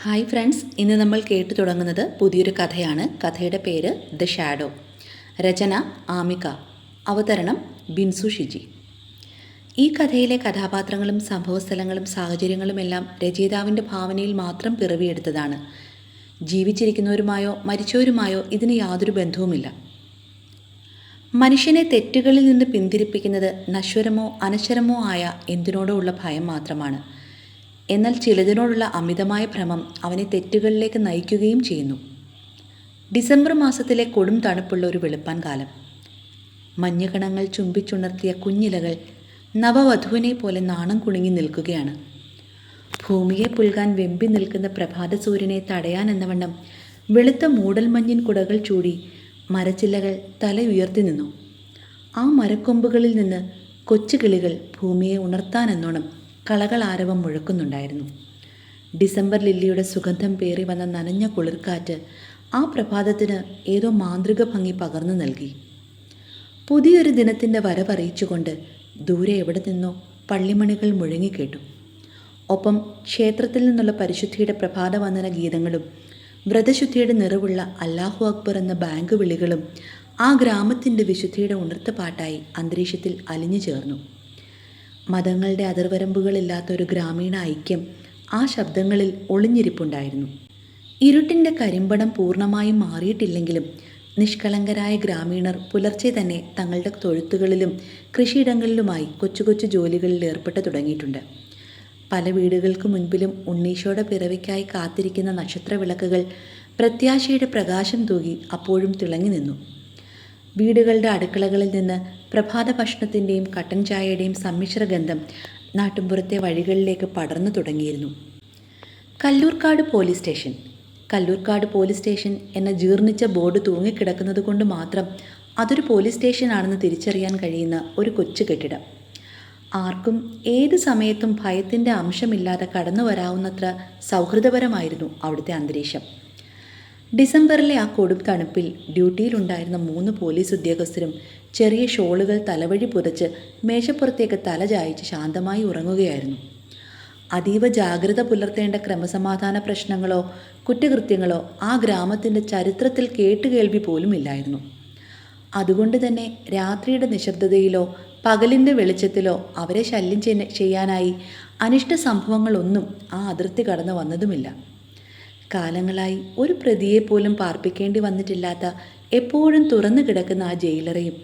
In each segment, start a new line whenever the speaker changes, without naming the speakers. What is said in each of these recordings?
Hi friends, ഇന്ന് നമ്മൾ കേട്ടു തുടങ്ങുന്നത് പുതിയൊരു കഥയാണ്. കഥയുടെ പേര് ദ ഷാഡോ. രചന ആമിക. അവതരണം ബിൻസു ഷിജി. ഈ കഥയിലെ കഥാപാത്രങ്ങളും സംഭവസ്ഥലങ്ങളും സാഹചര്യങ്ങളുമെല്ലാം രചയിതാവിൻ്റെ ഭാവനയിൽ മാത്രം പിറവിയെടുത്തതാണ്. ജീവിച്ചിരിക്കുന്നവരുമായോ മരിച്ചവരുമായോ ഇതിന് യാതൊരു ബന്ധവുമില്ല. മനുഷ്യനെ തെറ്റുകളിൽ നിന്ന് പിന്തിരിപ്പിക്കുന്നത് നശ്വരമോ അനശ്വരമോ ആയ എന്തിനോടോ ഉള്ള ഭയം മാത്രമാണ്. എന്നാൽ ചിലതിനോടുള്ള അമിതമായ ഭ്രമം അവനെ തെറ്റുകളിലേക്ക് നയിക്കുകയും ചെയ്യുന്നു. ഡിസംബർ മാസത്തിലെ കൊടും തണുപ്പുള്ള ഒരു വെളുപ്പാൻ കാലം. മഞ്ഞുകണങ്ങൾ ചുംബിച്ചുണർത്തിയ കുഞ്ഞിലകൾ നവവധുവിനെ പോലെ നാണം കുണുങ്ങി നിൽക്കുകയാണ്. ഭൂമിയെ പുൽകാൻ വെമ്പി നിൽക്കുന്ന പ്രഭാത സൂര്യനെ തടയാൻ എന്നവണ്ണം വെളുത്ത മൂടൽമഞ്ഞിൻ കുടകൾ ചൂടി മരച്ചില്ലകൾ തല ഉയർത്തി നിന്നു. ആ മരക്കൊമ്പുകളിൽ നിന്ന് കൊച്ചുകിളികൾ ഭൂമിയെ ഉണർത്താനെന്നോണം കളകളാരവം മുഴക്കുന്നുണ്ടായിരുന്നു. ഡിസംബർ ലില്ലിയുടെ സുഗന്ധം പേറി വന്ന നനഞ്ഞ കുളിർക്കാറ്റ് ആ പ്രഭാതത്തിന് ഏതോ മാന്ത്രിക ഭംഗി പകർന്നു നൽകി. പുതിയൊരു ദിനത്തിൻ്റെ വരവറിയിച്ചുകൊണ്ട് ദൂരെ എവിടെ നിന്നോ പള്ളിമണികൾ മുഴങ്ങിക്കേട്ടു. ഒപ്പം ക്ഷേത്രത്തിൽ നിന്നുള്ള പരിശുദ്ധിയുടെ പ്രഭാതവന്ദന ഗീതങ്ങളും വ്രതശുദ്ധിയുടെ നിറവുള്ള അല്ലാഹു അക്ബർ എന്ന ബാങ്ക് വിളികളും ആ ഗ്രാമത്തിൻ്റെ വിശുദ്ധിയുടെ ഉണർത്ത പാട്ടായി അന്തരീക്ഷത്തിൽ അലിഞ്ഞു ചേർന്നു. മതങ്ങളുടെ അതിർവരമ്പുകളില്ലാത്ത ഒരു ഗ്രാമീണ ഐക്യം ആ ശബ്ദങ്ങളിൽ ഒളിഞ്ഞിരിപ്പുണ്ടായിരുന്നു. ഇരുട്ടിൻ്റെ കരിമ്പടം പൂർണ്ണമായും മാറിയിട്ടില്ലെങ്കിലും നിഷ്കളങ്കരായ ഗ്രാമീണർ പുലർച്ചെ തന്നെ തങ്ങളുടെ തൊഴുത്തുകളിലും കൃഷിയിടങ്ങളിലുമായി കൊച്ചു കൊച്ചു ജോലികളിൽ ഏർപ്പെട്ടു തുടങ്ങിയിട്ടുണ്ട്. പല വീടുകൾക്ക് മുൻപിലും ഉണ്ണീശോയുടെ പിറവിക്കായി കാത്തിരിക്കുന്ന നക്ഷത്രവിളക്കുകൾ പ്രത്യാശയുടെ പ്രകാശം തൂകി അപ്പോഴും തിളങ്ങി നിന്നു. വീടുകളുടെ അടുക്കളകളിൽ നിന്ന് പ്രഭാത ഭക്ഷണത്തിൻ്റെയും കട്ടൻ ചായയുടെയും സമ്മിശ്ര ഗന്ധം നാട്ടുമ്പുറത്തെ വഴികളിലേക്ക് പടർന്നു തുടങ്ങിയിരുന്നു. Kallurkad police station. Kallurkad police station എന്ന ജീർണിച്ച ബോർഡ് തൂങ്ങിക്കിടക്കുന്നത് കൊണ്ട് മാത്രം അതൊരു പോലീസ് സ്റ്റേഷനാണെന്ന് തിരിച്ചറിയാൻ കഴിയുന്ന ഒരു കൊച്ചു കെട്ടിടം. ആർക്കും ഏത് സമയത്തും ഭയത്തിൻ്റെ അംശമില്ലാതെ കടന്നു വരാവുന്നത്ര സൗഹൃദപരമായിരുന്നു അവിടുത്തെ അന്തരീക്ഷം. ഡിസംബറിലെ ആ കൊടും തണുപ്പിൽ ഡ്യൂട്ടിയിലുണ്ടായിരുന്ന 3 പോലീസ് ഉദ്യോഗസ്ഥരും ചെറിയ ഷോളുകൾ തലവഴി പുതച്ച് മേശപ്പുറത്തേക്ക് തല ചായച്ച് ശാന്തമായി ഉറങ്ങുകയായിരുന്നു. അതീവ ജാഗ്രത പുലർത്തേണ്ട ക്രമസമാധാന പ്രശ്നങ്ങളോ കുറ്റകൃത്യങ്ങളോ ആ ഗ്രാമത്തിൻ്റെ ചരിത്രത്തിൽ കേട്ടുകേൾവി പോലും ഇല്ലായിരുന്നു. അതുകൊണ്ട് തന്നെ രാത്രിയുടെ നിശബ്ദതയിലോ പകലിൻ്റെ വെളിച്ചത്തിലോ അവരെ ശല്യം ചെയ്യാനായി അനിഷ്ട സംഭവങ്ങളൊന്നും ആ അതിർത്തി കടന്നു വന്നതുമില്ല. കാലങ്ങളായി ഒരു പ്രതിയെപ്പോലും പാർപ്പിക്കേണ്ടി വന്നിട്ടില്ലാത്ത എപ്പോഴും തുറന്നു കിടക്കുന്ന ആ ജയിലറയും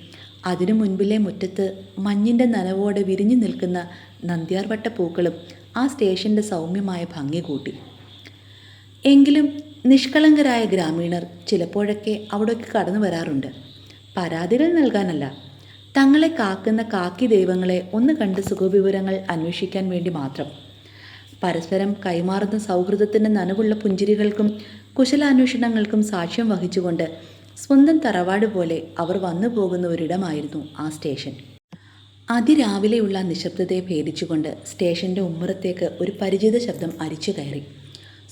അതിനു മുൻപിലെ മുറ്റത്ത് മഞ്ഞിൻ്റെ നനവോടെ വിരിഞ്ഞു നിൽക്കുന്ന നന്ദ്യാർവട്ട പൂക്കളും ആ സ്റ്റേഷൻ്റെ സൗമ്യമായ ഭംഗി കൂട്ടി. എങ്കിലും നിഷ്കളങ്കരായ ഗ്രാമീണർ ചിലപ്പോഴൊക്കെ അവിടേക്ക് കടന്നു വരാറുണ്ട്. പരാതികൾ നൽകാനല്ല, തങ്ങളെ കാക്കുന്ന കാക്കി ദൈവങ്ങളെ ഒന്ന് കണ്ട് സുഖവിവരങ്ങൾ അന്വേഷിക്കാൻ വേണ്ടി മാത്രം. പരസ്പരം കൈമാറുന്ന സൗഹൃദത്തിൻ്റെ നനവുള്ള പുഞ്ചിരികൾക്കും കുശലാന്വേഷണങ്ങൾക്കും സാക്ഷ്യം വഹിച്ചുകൊണ്ട് സ്വന്തം തറവാട് പോലെ അവർ വന്നു പോകുന്ന ഒരിടമായിരുന്നു ആ സ്റ്റേഷൻ. അതിരാവിലെയുള്ള നിശബ്ദതയെ ഭേദിച്ചുകൊണ്ട് സ്റ്റേഷൻ്റെ ഉമ്മറത്തേക്ക് ഒരു പരിചിത ശബ്ദം അരിച്ചു കയറി.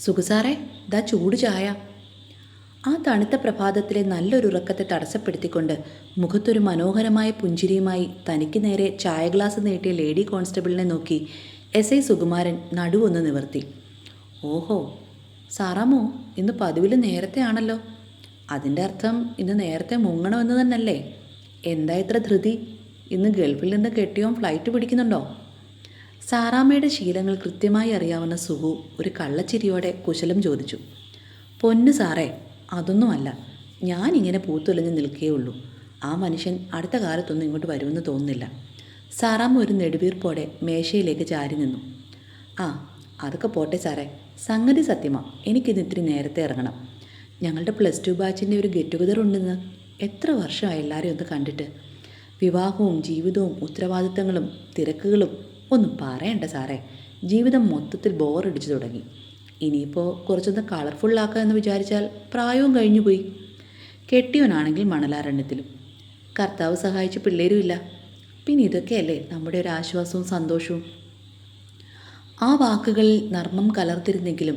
സുഖസാറേ, ദാ ചൂട് ചായ. ആ തണുത്ത പ്രഭാതത്തിലെ നല്ലൊരുറക്കത്തെ തടസ്സപ്പെടുത്തിക്കൊണ്ട് മുഖത്തൊരു മനോഹരമായ പുഞ്ചിരിയുമായി തനിക്ക് നേരെ ചായ ഗ്ലാസ് നീട്ടിയ ലേഡി കോൺസ്റ്റബിളിനെ നോക്കി SI സുകുമാരൻ നടുവൊന്ന് നിവർത്തി. ഓഹോ, സാറാമോ, ഇന്ന് പതിവിൽ നേരത്തെ ആണല്ലോ. അതിൻ്റെ അർത്ഥം ഇന്ന് നേരത്തെ മുങ്ങണമെന്ന് തന്നെയല്ലേ? എന്താ ഇത്ര ധൃതി? ഇന്ന് ഗൾഫിൽ നിന്ന് കെട്ടിയോൻ ഫ്ലൈറ്റ് പിടിക്കുന്നുണ്ടോ? സാറാമ്മയുടെ ശീലങ്ങൾ കൃത്യമായി അറിയാവുന്ന സുഹു ഒരു കള്ളച്ചിരിയോടെ കുശലം ചോദിച്ചു. പൊന്നു സാറേ, അതൊന്നുമല്ല. ഞാനിങ്ങനെ പൂത്തൊലിഞ്ഞ് നിൽക്കുകയുള്ളൂ. ആ മനുഷ്യൻ അടുത്ത കാലത്തൊന്നും ഇങ്ങോട്ട് വരുമെന്ന് തോന്നുന്നില്ല. സാറാമ്മ ഒരു നെടുവീർപ്പോടെ മേശയിലേക്ക് ചാരി നിന്നു. ആ, അതൊക്കെ പോട്ടെ സാറേ, സംഗതി സത്യമാ, എനിക്കിത് ഇത്തിരി നേരത്തെ ഇറങ്ങണം. ഞങ്ങളുടെ +2 ബാച്ചിൻ്റെ ഒരു ഗെറ്റ് ടുഗദർ ഉണ്ടെന്ന്. എത്ര വർഷമായി എല്ലാവരെയും ഒന്ന് കണ്ടിട്ട്. വിവാഹവും ജീവിതവും ഉത്തരവാദിത്തങ്ങളും തിരക്കുകളും ഒന്നും പറയണ്ട സാറേ. ജീവിതം മൊത്തത്തിൽ ബോറടിച്ചു തുടങ്ങി. ഇനിയിപ്പോൾ കുറച്ചൊന്ന് കളർഫുള്ളാക്കുക എന്ന് വിചാരിച്ചാൽ പ്രായവും കഴിഞ്ഞു പോയി. കെട്ടിയവനാണെങ്കിൽ മണലാരണ്യത്തിലും. കർത്താവ് സഹായിച്ച് പിള്ളേരുമില്ല. പിന്നെ ഇതൊക്കെയല്ലേ നമ്മുടെ ഒരു ആശ്വാസവും സന്തോഷവും. ആ വാക്കുകളിൽ നർമ്മം കലർത്തിരുന്നെങ്കിലും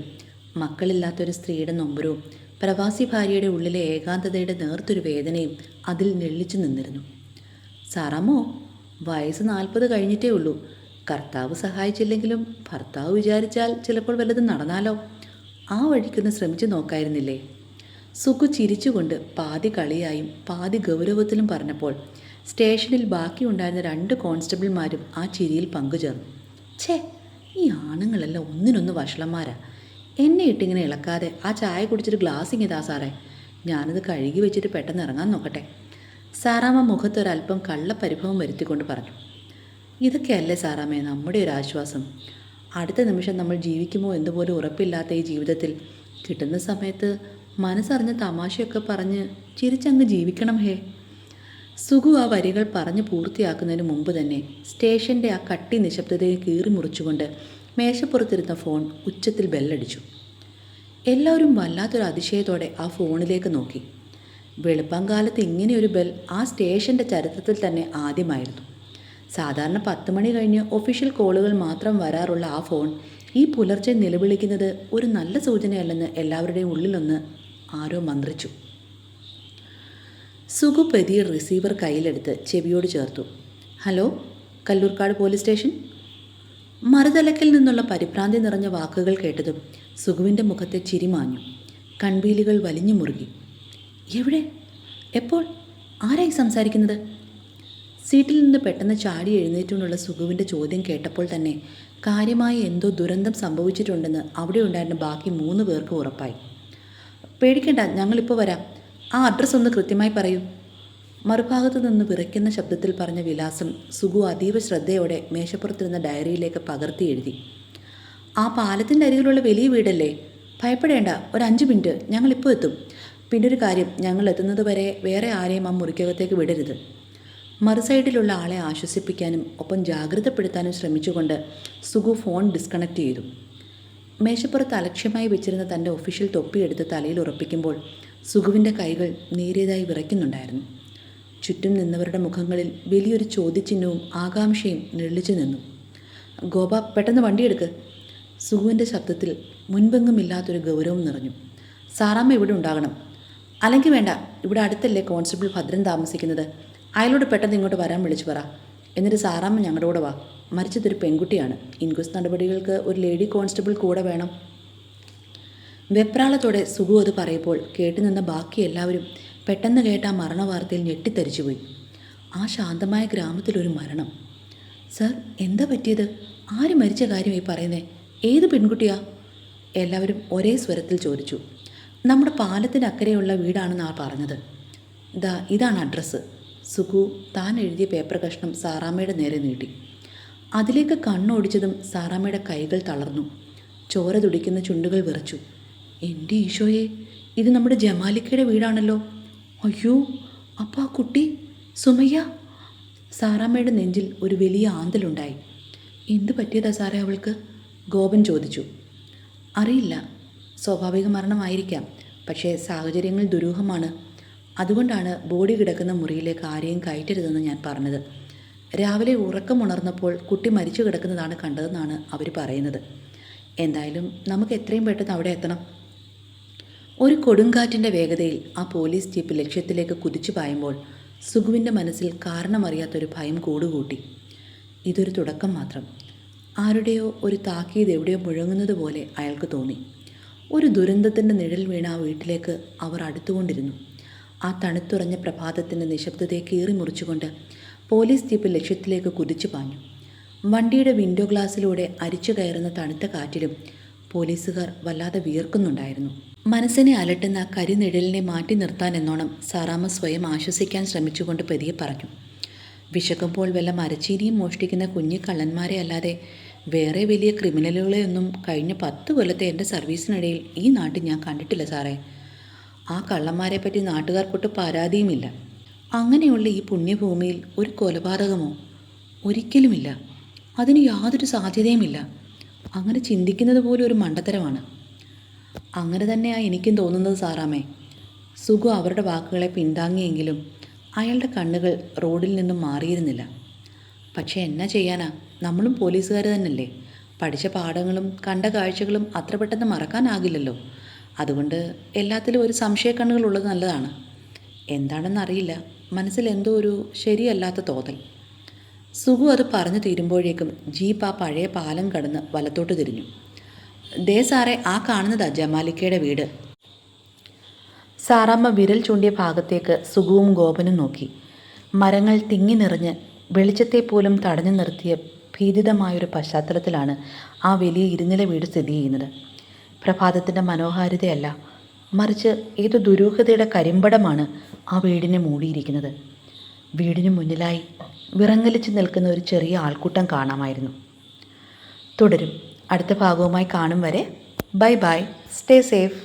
മക്കളില്ലാത്തൊരു സ്ത്രീയുടെ നൊമ്പരവും പ്രവാസി ഭാര്യയുടെ ഉള്ളിലെ ഏകാന്തതയുടെ നേർത്തൊരു വേദനയും അതിൽ ഞെള്ളിച്ചു നിന്നിരുന്നു. സാറാമോ, വയസ്സ് 40 കഴിഞ്ഞിട്ടേ ഉള്ളൂ. കർത്താവ് സഹായിച്ചില്ലെങ്കിലും ഭർത്താവ് വിചാരിച്ചാൽ ചിലപ്പോൾ വല്ലതും നടന്നാലോ. ആ വഴിക്കൊന്ന് ശ്രമിച്ചു നോക്കായിരുന്നില്ലേ? സുഖു ചിരിച്ചുകൊണ്ട് പാതി കളിയായും പാതി ഗൗരവത്തിലും പറഞ്ഞപ്പോൾ സ്റ്റേഷനിൽ ബാക്കിയുണ്ടായിരുന്ന 2 കോൺസ്റ്റബിൾമാരും ആ ചിരിയിൽ പങ്കുചേർന്നു. ഛേ, ഈ ആണുങ്ങളെല്ലാം ഒന്നിനൊന്ന് വഷളന്മാരാ. എന്നെ ഇട്ടിങ്ങനെ ഇളക്കാതെ ആ ചായ കുടിച്ചിട്ട് ഗ്ലാസ് ഇങ്ങിതാ സാറേ, ഞാനത് കഴുകി വെച്ചിട്ട് പെട്ടെന്ന് ഇറങ്ങാൻ നോക്കട്ടെ. സാറാമ്മ മുഖത്തൊരല്പം കള്ളപ്പരിഭവം വരുത്തിക്കൊണ്ട് പറഞ്ഞു. ഇതൊക്കെയല്ലേ സാറാമ്മേ നമ്മുടെ ഒരു ആശ്വാസം. അടുത്ത നിമിഷം നമ്മൾ ജീവിക്കുമോ എന്നുപോലും ഉറപ്പില്ലാത്ത ഈ ജീവിതത്തിൽ കിട്ടുന്ന സമയത്ത് മനസ്സറിഞ്ഞ തമാശയൊക്കെ പറഞ്ഞ് ചിരിച്ചങ്ങ് ജീവിക്കണം ഹേ. സുഖു ആ വരികൾ പറഞ്ഞ് പൂർത്തിയാക്കുന്നതിന് മുമ്പ് തന്നെ സ്റ്റേഷൻ്റെ ആ കട്ടി നിശബ്ദതയെ കീറി മുറിച്ചുകൊണ്ട് മേശപ്പുറത്തിരുന്ന ഫോൺ ഉച്ചത്തിൽ ബെല്ലടിച്ചു. എല്ലാവരും വല്ലാത്തൊരു അതിശയത്തോടെ ആ ഫോണിലേക്ക് നോക്കി. വെളുപ്പാങ്കാലത്ത് ഇങ്ങനെയൊരു ബെൽ ആ സ്റ്റേഷൻ്റെ ചരിത്രത്തിൽ തന്നെ ആദ്യമായിരുന്നു. സാധാരണ 10 മണി കഴിഞ്ഞ് ഒഫീഷ്യൽ കോളുകൾ മാത്രം വരാറുള്ള ആ ഫോൺ ഈ പുലർച്ചെ നിലവിളിക്കുന്നത് ഒരു നല്ല സൂചനയല്ലെന്ന് എല്ലാവരുടെയും ഉള്ളിലൊന്ന് ആരോ മന്ത്രിച്ചു. സുഖു പതിയെ റിസീവർ കയ്യിലെടുത്ത് ചെവിയോട് ചേർത്തു. Hello, Kalloorkkad police station. മറുതലക്കിൽ നിന്നുള്ള പരിഭ്രാന്തി നിറഞ്ഞ വാക്കുകൾ കേട്ടതും സുഖുവിൻ്റെ മുഖത്തെ ചിരി മാഞ്ഞു. കൺപീലികൾ വലിഞ്ഞു മുറുകി. എവിടെ? എപ്പോൾ? ആരായി സംസാരിക്കുന്നത്? സീറ്റിൽ നിന്ന് പെട്ടെന്ന് ചാടി എഴുന്നേറ്റുകൊണ്ടുള്ള സുഖുവിൻ്റെ ചോദ്യം കേട്ടപ്പോൾ തന്നെ കാര്യമായ എന്തോ ദുരന്തം സംഭവിച്ചിട്ടുണ്ടെന്ന് അവിടെ ഉണ്ടായിരുന്ന ബാക്കി 3 പേർക്ക് ഉറപ്പായി. പേടിക്കണ്ട, ഞങ്ങളിപ്പോൾ വരാം. ആ അഡ്രസ്സ് ഒന്ന് കൃത്യമായി പറയൂ. മറുഭാഗത്തു നിന്ന് വിറയ്ക്കുന്ന ശബ്ദത്തിൽ പറഞ്ഞ വിലാസം സുഖു അതീവ ശ്രദ്ധയോടെ മേശപ്പുറത്തിരുന്ന ഡയറിയിലേക്ക് പകർത്തി എഴുതി. ആ പാലത്തിൻ്റെ അരികിലുള്ള വലിയ വീടല്ലേ? ഭയപ്പെടേണ്ട, ഒരു 5 മിനിറ്റ്, ഞങ്ങളിപ്പോൾ എത്തും. പിന്നെ ഒരു കാര്യം, ഞങ്ങൾ എത്തുന്നത് വരെ വേറെ ആരെയും ആ മുറിക്കകത്തേക്ക് വിടരുത്. മറുസൈഡിലുള്ള ആളെ ആശ്വസിപ്പിക്കാനും ഒപ്പം ജാഗ്രതപ്പെടുത്താനും ശ്രമിച്ചുകൊണ്ട് സുഖു ഫോൺ ഡിസ്കണക്ട് ചെയ്തു. മേശപ്പുറത്ത് അലക്ഷ്യമായി വെച്ചിരുന്ന തൻ്റെ ഒഫീഷ്യൽ തൊപ്പിയെടുത്ത് തലയിൽ ഉറപ്പിക്കുമ്പോൾ സുഖുവിൻ്റെ കൈകൾ നേരിയതായി വിറയ്ക്കുന്നുണ്ടായിരുന്നു. ചുറ്റും നിന്നവരുടെ മുഖങ്ങളിൽ വലിയൊരു ചോദ്യചിഹ്നവും ആകാംക്ഷയും നിഴലിച്ചു നിന്നു. ഗോപ, പെട്ടെന്ന് വണ്ടിയെടുക്ക്. സുഖുവിൻ്റെ ശബ്ദത്തിൽ മുൻപെങ്ങുമില്ലാത്തൊരു ഗൗരവം നിറഞ്ഞു. സാറാമ്മ ഇവിടെ ഉണ്ടാകണം. അല്ലെങ്കിൽ വേണ്ട, ഇവിടെ അടുത്തല്ലേ കോൺസ്റ്റബിൾ ഭദ്രൻ താമസിക്കുന്നത്. അയാളോട് പെട്ടെന്ന് ഇങ്ങോട്ട് വരാൻ വിളിച്ചു പറ. എന്നിട്ട് സാറാമ്മ ഞങ്ങളുടെ കൂടെ വാ. മരിച്ചതൊരു പെൺകുട്ടിയാണ്. ഇൻക്വസ്റ്റ് നടപടികൾക്ക് ഒരു ലേഡി കോൺസ്റ്റബിൾ കൂടെ വേണം. വെപ്രാളത്തോടെ സുഖു അത് പറയുമ്പോൾ കേട്ടുനിന്ന ബാക്കി എല്ലാവരും പെട്ടെന്ന് കേട്ട ആ മരണവാർത്തയിൽ ഞെട്ടിത്തരിച്ചുപോയി. ആ ശാന്തമായ ഗ്രാമത്തിലൊരു മരണം. സർ, എന്താ പറ്റിയത്? ആര് മരിച്ച കാര്യമായി പറയുന്നേ? ഏത് പെൺകുട്ടിയാ? എല്ലാവരും ഒരേ സ്വരത്തിൽ ചോദിച്ചു. നമ്മുടെ പാലത്തിന് അക്കരെയുള്ള വീടാണെന്നാണ് പറഞ്ഞത്. ഇതാണ് അഡ്രസ്സ്. സുഖു താൻ എഴുതിയ പേപ്പർ കഷ്ണം സാറാമ്മയുടെ നേരെ നീട്ടി. അതിലേക്ക് കണ്ണോടിച്ചതും സാറാമ്മയുടെ കൈകൾ തളർന്നു. ചോര തുടിക്കുന്ന ചുണ്ടുകൾ വിറച്ചു. എൻ്റെ ഈശോയെ, ഇത് നമ്മുടെ ജമാലിക്കയുടെ വീടാണല്ലോ. അയ്യോ, അപ്പം ആ കുട്ടി സുമയ്യ? സാറാമ്മയുടെ നെഞ്ചിൽ ഒരു വലിയ ആന്തലുണ്ടായി. എന്തു പറ്റിയതാ സാറേ അവൾക്ക്? ഗോപൻ ചോദിച്ചു. അറിയില്ല, സ്വാഭാവിക മരണമായിരിക്കാം. പക്ഷേ സാഹചര്യങ്ങൾ ദുരൂഹമാണ്. അതുകൊണ്ടാണ് ബോഡി കിടക്കുന്ന മുറിയിലേക്ക് ആരെയും കയറ്റരുതെന്ന് ഞാൻ പറഞ്ഞത്. രാവിലെ ഉറക്കമുണർന്നപ്പോൾ കുട്ടി മരിച്ചു കിടക്കുന്നതാണ് കണ്ടതെന്നാണ് അവർ പറയുന്നത്. എന്തായാലും നമുക്ക് എത്രയും പെട്ടെന്ന് അവിടെ എത്തണം. ഒരു കൊടുങ്കാറ്റിൻ്റെ വേഗതയിൽ ആ പോലീസ് ജീപ്പ് ലക്ഷ്യത്തിലേക്ക് കുതിച്ചു പായുമ്പോൾ സുഖുവിൻ്റെ മനസ്സിൽ കാരണമറിയാത്തൊരു ഭയം കൂടുകൂട്ടി. ഇതൊരു തുടക്കം മാത്രം. ആരുടെയോ ഒരു താക്കീത് എവിടെയോ മുഴങ്ങുന്നത് പോലെ അയാൾക്ക് തോന്നി. ഒരു ദുരന്തത്തിൻ്റെ നിഴൽ വീണ ആ വീട്ടിലേക്ക് അവർ അടുത്തുകൊണ്ടിരുന്നു. ആ തണുത്തുറഞ്ഞ പ്രഭാതത്തിൻ്റെ നിശബ്ദതയെ കീറി മുറിച്ചുകൊണ്ട് പോലീസ് ജീപ്പ് ലക്ഷ്യത്തിലേക്ക് കുതിച്ചു പാഞ്ഞു. വണ്ടിയുടെ വിൻഡോ ഗ്ലാസ്സിലൂടെ അരിച്ചു കയറുന്ന തണുത്ത കാറ്റിലും പോലീസുകാർ വല്ലാതെ വിയർക്കുന്നുണ്ടായിരുന്നു. മനസ്സിനെ അലട്ടുന്ന കരിനിഴലിനെ മാറ്റി നിർത്താൻ എന്നോണം സാറാമ്മ സ്വയം ആശ്വസിക്കാൻ ശ്രമിച്ചുകൊണ്ട് പതിയെ പറഞ്ഞു. വിശക്കുമ്പോൾ വല്ല മരച്ചീനിയും മോഷ്ടിക്കുന്ന കുഞ്ഞു കള്ളന്മാരെ അല്ലാതെ വേറെ വലിയ ക്രിമിനലുകളെയൊന്നും കഴിഞ്ഞ 10 കൊല്ലത്തെ എൻ്റെ സർവീസിനിടയിൽ ഈ നാട്ടിൽ ഞാൻ കണ്ടിട്ടില്ല സാറേ. ആ കള്ളന്മാരെ പറ്റി നാട്ടുകാർക്കൊട്ട് പരാതിയുമില്ല. അങ്ങനെയുള്ള ഈ പുണ്യഭൂമിയിൽ ഒരു കൊലപാതകമോ? ഒരിക്കലുമില്ല. അതിന് യാതൊരു സാധ്യതയുമില്ല. അങ്ങനെ ചിന്തിക്കുന്നത് പോലും ഒരു മണ്ടത്തരമാണ്. അങ്ങനെ തന്നെയാണ് എനിക്കും തോന്നുന്നത് സാറാമ്മേ. സുഖു അവരുടെ വാക്കുകളെ പിന്താങ്ങിയെങ്കിലും അയാളുടെ കണ്ണുകൾ റോഡിൽ നിന്നും മാറിയിരുന്നില്ല. പക്ഷേ എന്നാ ചെയ്യാനാ, നമ്മളും പോലീസുകാർ തന്നെയല്ലേ. പഠിച്ച പാഠങ്ങളും കണ്ട കാഴ്ചകളും അത്ര പെട്ടെന്ന് മറക്കാനാകില്ലല്ലോ. അതുകൊണ്ട് എല്ലാത്തിലും ഒരു സംശയക്കണ്ണുകൾ ഉള്ളത് നല്ലതാണ്. എന്താണെന്നറിയില്ല, മനസ്സിൽ എന്തോ ഒരു ശരിയല്ലാത്ത തോന്നൽ. സുഖു അത് പറഞ്ഞു തീരുമ്പോഴേക്കും ജീപ്പ് ആ പഴയ പാലം കടന്ന് വലത്തോട്ട് തിരിഞ്ഞു. ദേ സാറേ, ആ കാണുന്നതാ ജമാലിക്കയുടെ വീട്. സാറാമ്മ വിരൽ ചൂണ്ടിയ ഭാഗത്തേക്ക് സുഖവും ഗോപനും നോക്കി. മരങ്ങൾ തിങ്ങി നിറഞ്ഞ് വെളിച്ചത്തെ പോലും തടഞ്ഞു നിർത്തിയ ഭീതിതമായൊരു പശ്ചാത്തലത്തിലാണ് ആ വലിയ ഇരുനില വീട് സ്ഥിതി ചെയ്യുന്നത്. പ്രഭാതത്തിൻ്റെ മനോഹാരിതയല്ല, മറിച്ച് ഏതോ ദുരൂഹതയുടെ കരിമ്പടമാണ് ആ വീടിനെ മൂടിയിരിക്കുന്നത്. വീടിന് മുന്നിലായി വിറങ്ങലിച്ച് നിൽക്കുന്ന ഒരു ചെറിയ ആൾക്കൂട്ടം കാണാമായിരുന്നു. തുടരും. അടുത്ത ഭാഗവുമായി കാണും വരെ ബൈ ബൈ, സ്റ്റേ സേഫ്.